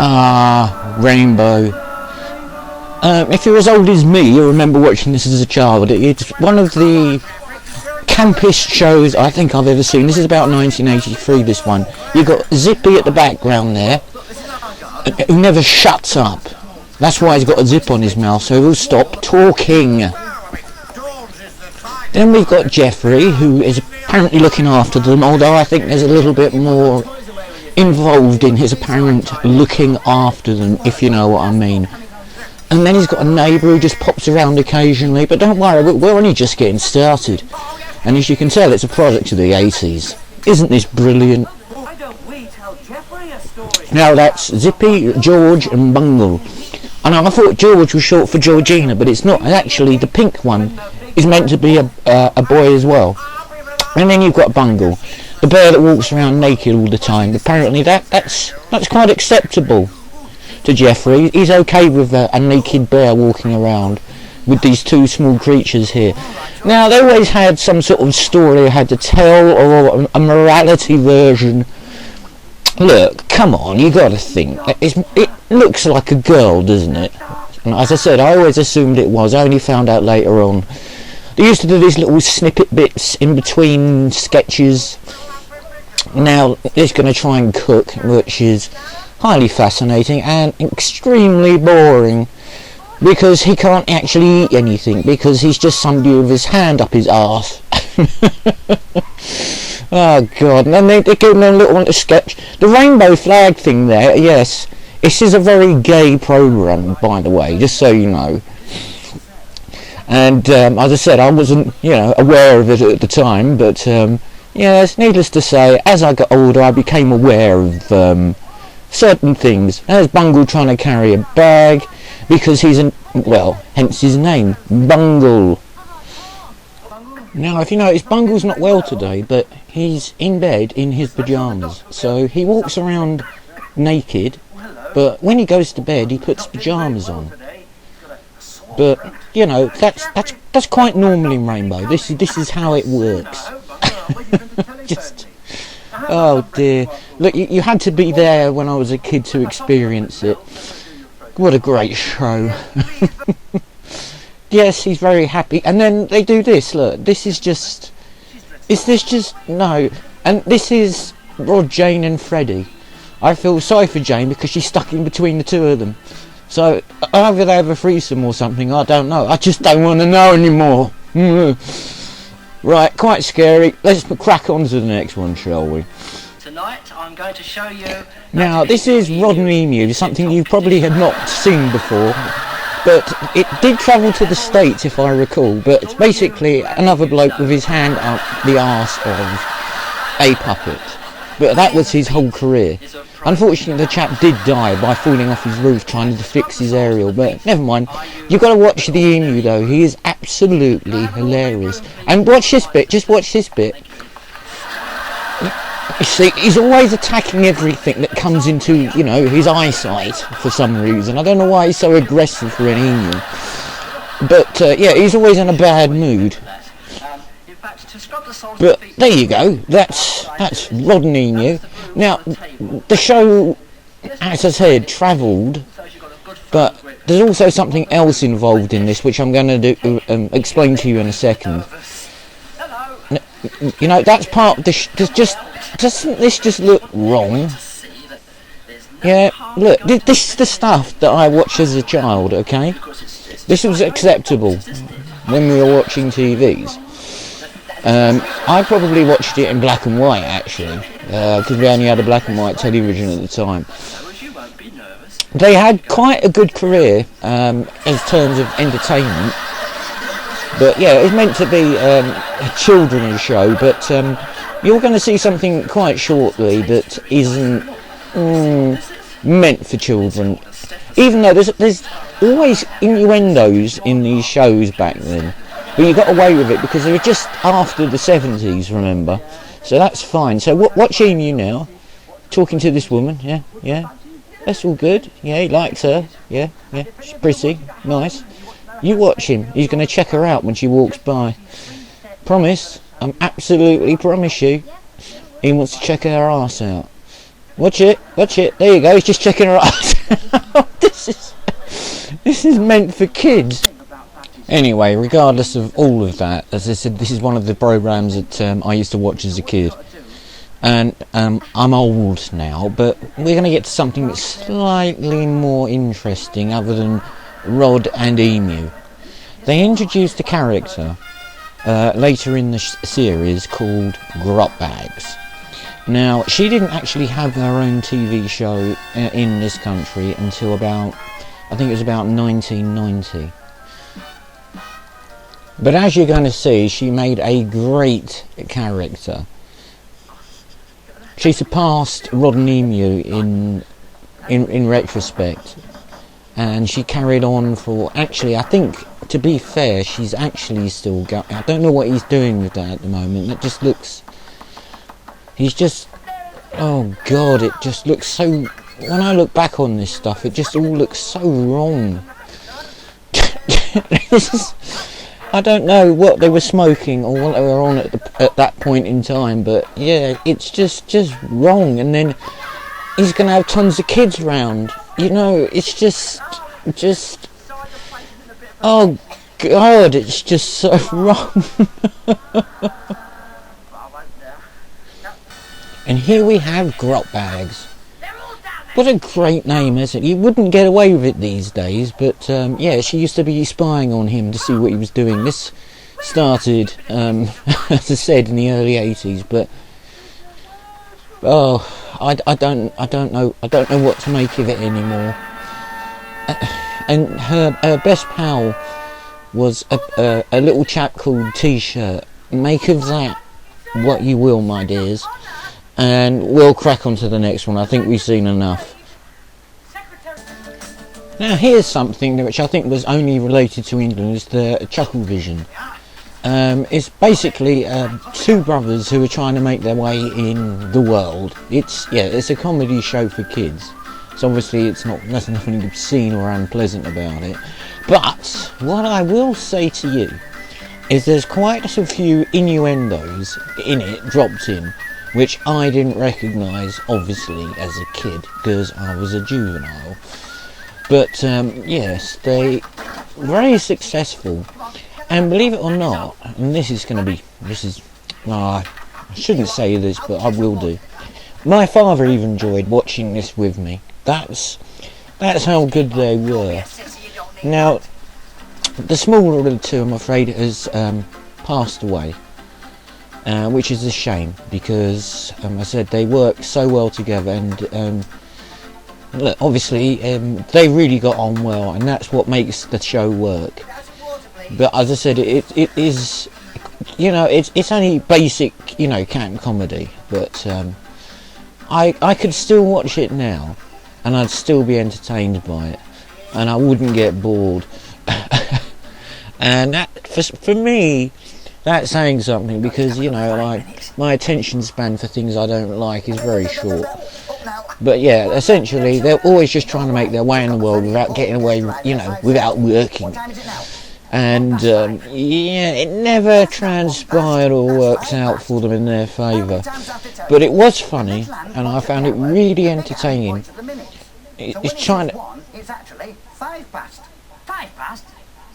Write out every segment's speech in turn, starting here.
Ah, Rainbow. If you're as old as me, you'll remember watching this as a child. It's one of the campest shows I think I've ever seen. This is about 1983, this one. You've got Zippy at the background there, who never shuts up. That's why he's got a zip on his mouth, so he'll stop talking. Then we've got Jeffrey, who is apparently looking after them, although I think there's a little bit more involved in his apparent looking after them, if you know what I mean. And then he's got a neighbour who just pops around occasionally, but don't worry, we're only just getting started. And as you can tell, it's a product of the 80s. Isn't this brilliant? Now that's Zippy, George and Bungle. And I thought George was short for Georgina, but it's not. Actually, the pink one is meant to be a boy as well. And then you've got Bungle, the bear that walks around naked all the time. Apparently that's quite acceptable to Jeffrey. He's okay with a naked bear walking around with these two small creatures here. Now, they always had some sort of story they had to tell, or a morality version. Look, come on, you got to think. It looks like a girl, doesn't it? And as I said, I always assumed it was. I only found out later on. They used to do these little snippet bits in between sketches. Now, he's going to try and cook, which is highly fascinating and extremely boring, because he can't actually eat anything, because he's just somebody with his hand up his arse. Oh god. And then they give him a little sketch. The rainbow flag thing there, yes, this is a very gay programme, by the way, just so you know. And as I said, I wasn't, aware of it at the time, but yes, needless to say, as I got older, I became aware of certain things. There's Bungle trying to carry a bag, because he's hence his name, Bungle. Now, if you notice, Bungle's not well today, but he's in bed in his pyjamas. So he walks around naked, but when he goes to bed, he puts pyjamas on. But that's quite normal in Rainbow. This is how it works. Just, oh dear. Look, you had to be there when I was a kid to experience it. What a great show. Yes, he's very happy. And then they do this, look. This is just... No. And this is Rod, Jane and Freddie. I feel sorry for Jane because she's stuck in between the two of them. So, either they have a threesome or something, I don't know. I just don't want to know anymore. Right, quite scary. Let's crack on to the next one, shall we? Tonight, I'm going to show you... Now, this is Rod and Emu, something you probably had not seen before. But it did travel to the States, if I recall. But it's basically another bloke with his hand up the arse of a puppet. But that was his whole career. Unfortunately, the chap did die by falling off his roof trying to fix his aerial. But never mind. You've got to watch the emu, though. He is absolutely hilarious. And watch this bit. Just watch this bit. You see, he's always attacking everything that comes into, his eyesight for some reason. I don't know why he's so aggressive for an emu. But, yeah, he's always in a bad mood. But, there you go. That's Rod and Emu. Now, the show, as I said, travelled. But there's also something else involved in this, which I'm going to explain to you in a second. That's part of the... Doesn't this just look wrong? Yeah, look, this is the stuff that I watched as a child, okay? This was acceptable when we were watching TVs. I probably watched it in black and white, actually, because we only had a black and white television at the time. They had quite a good career in terms of entertainment. But yeah, it's meant to be a children's show, but you're going to see something quite shortly that isn't meant for children. Even though there's always innuendos in these shows back then. But you got away with it because they were just after the 70s, remember? So that's fine. So watch Emu now, talking to this woman, yeah. That's all good. Yeah, he likes her. Yeah. She's pretty, nice. You watch him. He's going to check her out when she walks by. Promise. I'm absolutely promise you. He wants to check her ass out. Watch it. There you go. He's just checking her ass This is meant for kids. Anyway, regardless of all of that, as I said, this is one of the programs that I used to watch as a kid. And I'm old now, but we're going to get to something that's slightly more interesting other than Rod and Emu. They introduced a character later in the series called Grotbags. Now, she didn't actually have her own TV show in this country until about, I think it was about 1990. But as you're going to see, she made a great character. She surpassed Rod and Emu in retrospect, and she carried on for, actually, I think, to be fair, she's actually still going. I don't know what he's doing with that at the moment. It just looks, he's just, oh God, it just looks so, when I look back on this stuff, it just all looks so wrong. This is, I don't know what they were smoking or what they were on at that point in time, but yeah, it's just wrong. And then he's going to have tons of kids round. You know, it's just, oh God, it's just so wrong. And here we have Grotbags. What a great name, isn't it? You wouldn't get away with it these days, but yeah, she used to be spying on him to see what he was doing. This started, as I said, in the early 80s, but oh, I don't know what to make of it anymore. And her best pal was a little chap called T-shirt. Make of that what you will, my dears. And we'll crack on to the next one. I think we've seen enough. Now here's something which I think was only related to England, is the chuckle vision. It's basically two brothers who are trying to make their way in the world. It's a comedy show for kids. So obviously there's nothing obscene or unpleasant about it. But what I will say to you is there's quite a few innuendos in it dropped in, which I didn't recognise, obviously, as a kid, because I was a juvenile. But, yes, they very successful. And believe it or not, and I shouldn't say this, but I will do. My father even enjoyed watching this with me. That's how good they were. Now, the smaller of the two, I'm afraid, has passed away. Which is a shame, because I said they work so well together, and look, obviously they really got on well, and that's what makes the show work. But as I said, it is, you know, it's only basic, you know, camp comedy, but I could still watch it now, and I'd still be entertained by it, and I wouldn't get bored. And that, for me, that's saying something, because, you know, like, my attention span for things I don't like is very short. But yeah, essentially, they're always just trying to make their way in the world without getting away, you know, without working. And, yeah, it never transpired or worked out for them in their favour. But it was funny, and I found it really entertaining. It's trying to...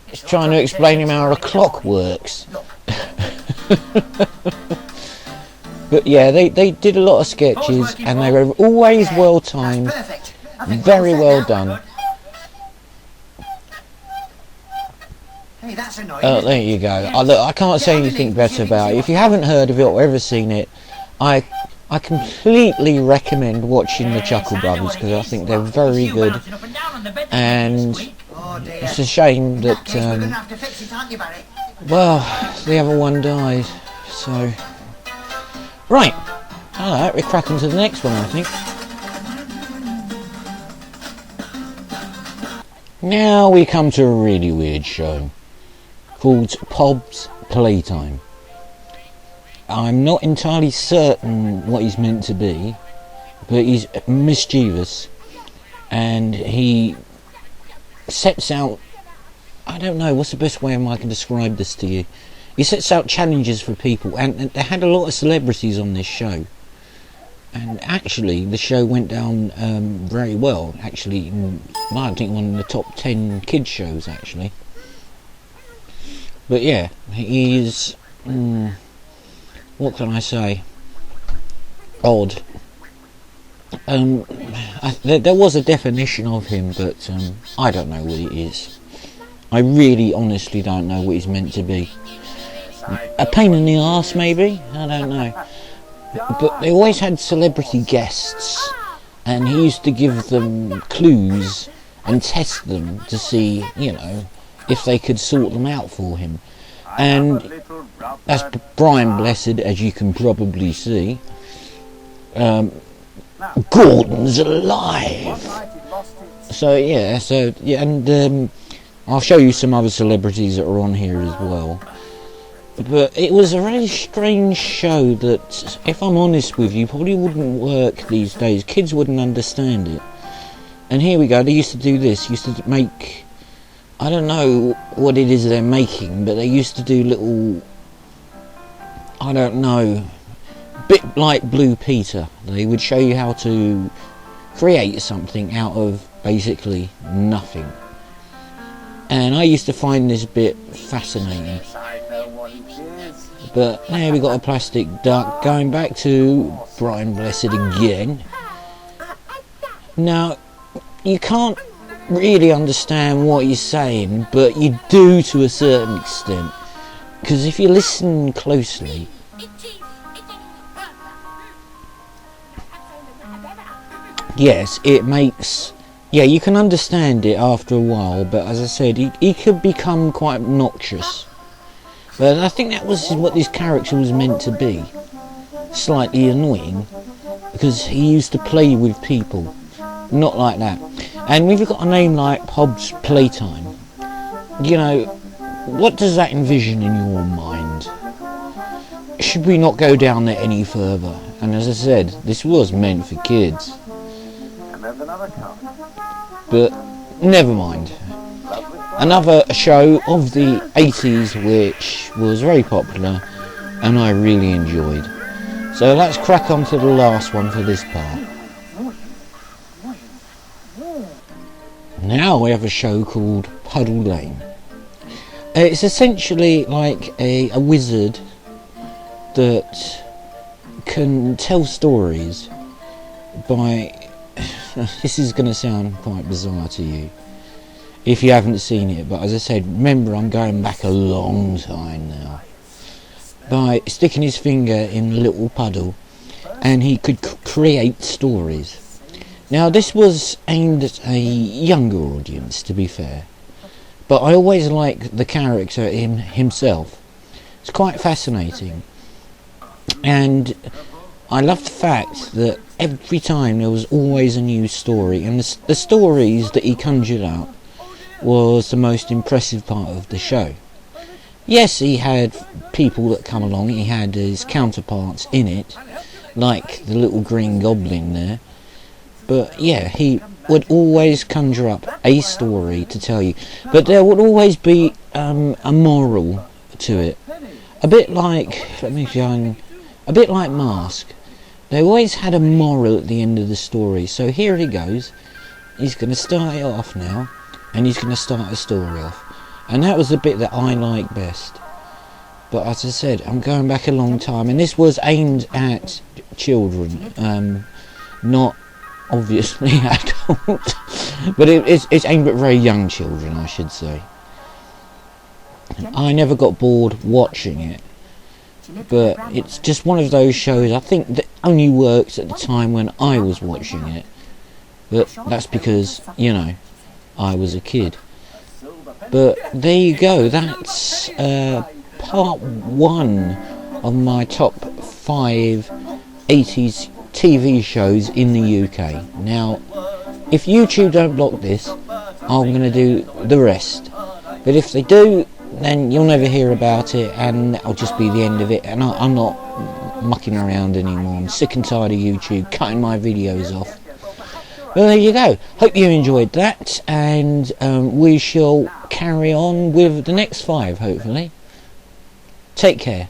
It's trying to explain him how a clock works. But yeah, they did a lot of sketches, and they were always well timed, very well done. Oh, there you go. Look, I can't say anything better about it. If you haven't heard of it or ever seen it, I completely recommend watching the Chuckle Brothers, because I think they're very good. And it's a shame that well, the other one died. So right, alright, we're cracking to the next one, I think. Now we come to a really weird show called Pob's Playtime. I'm not entirely certain what he's meant to be, but he's mischievous, and he sets out, I don't know, what's the best way I can describe this to you? He sets out challenges for people, and they had a lot of celebrities on this show. and actually the show went down very well. Actually, I think one of the top 10 kids shows actually. But yeah, he is, what can I say, odd. There was a definition of him, but I don't know what it is. I really honestly don't know what he's meant to be. A pain in the arse maybe? I don't know. But they always had celebrity guests, and he used to give them clues and test them to see, you know, if they could sort them out for him. And that's Brian Blessed, as you can probably see. Gordon's alive. So yeah, and I'll show you some other celebrities that are on here as well. But it was a really strange show that, if I'm honest with you, probably wouldn't work these days. Kids wouldn't understand it. And here we go, they used to do this, used to make, I don't know what it is they're making, but they used to do little, I don't know, bit like Blue Peter. They would show you how to create something out of basically nothing. And I used to find this bit fascinating. But now we got a plastic duck, going back to Brian Blessed again. Now, you can't really understand what he's saying, but you do to a certain extent. Because if you listen closely, yes, it makes, yeah, you can understand it after a while, but as I said, he could become quite obnoxious. But I think that was what this character was meant to be. Slightly annoying, because he used to play with people. Not like that. And we've got a name like Hobbs Playtime. You know, what does that envision in your mind? Should we not go down there any further? And as I said, this was meant for kids. But never mind. Another show of the 80s which was very popular and I really enjoyed. So let's crack on to the last one for this part. Now we have a show called Puddle Lane. It's essentially like a wizard that can tell stories by... This is going to sound quite bizarre to you if you haven't seen it, but as I said, remember I'm going back a long time now. By sticking his finger in a little puddle, and he could create stories. Now this was aimed at a younger audience, to be fair, but I always liked the character himself. It's quite fascinating, and I love the fact that every time there was always a new story, and the stories that he conjured up was the most impressive part of the show. Yes, he had people that come along, he had his counterparts in it, like the little green goblin there, but yeah, he would always conjure up a story to tell you, but there would always be a moral to it, a bit like, a bit like Mask. They always had a moral at the end of the story, so here he goes, he's going to start it off now, and he's going to start a story off. And that was the bit that I like best. But as I said, I'm going back a long time, and this was aimed at children, not obviously adult, but it's aimed at very young children, I should say. I never got bored watching it, but it's just one of those shows I think that only worked at the time when I was watching it. But that's because, you know, I was a kid. But there you go, that's part 1 of my top 5 80s TV shows in the UK. Now, if YouTube don't block this, I'm going to do the rest. But if they do, then you'll never hear about it, and that'll just be the end of it, and I'm not mucking around anymore. I'm sick and tired of YouTube cutting my videos off. Well, there you go. Hope you enjoyed that, and we shall carry on with the next 5, hopefully. Take care.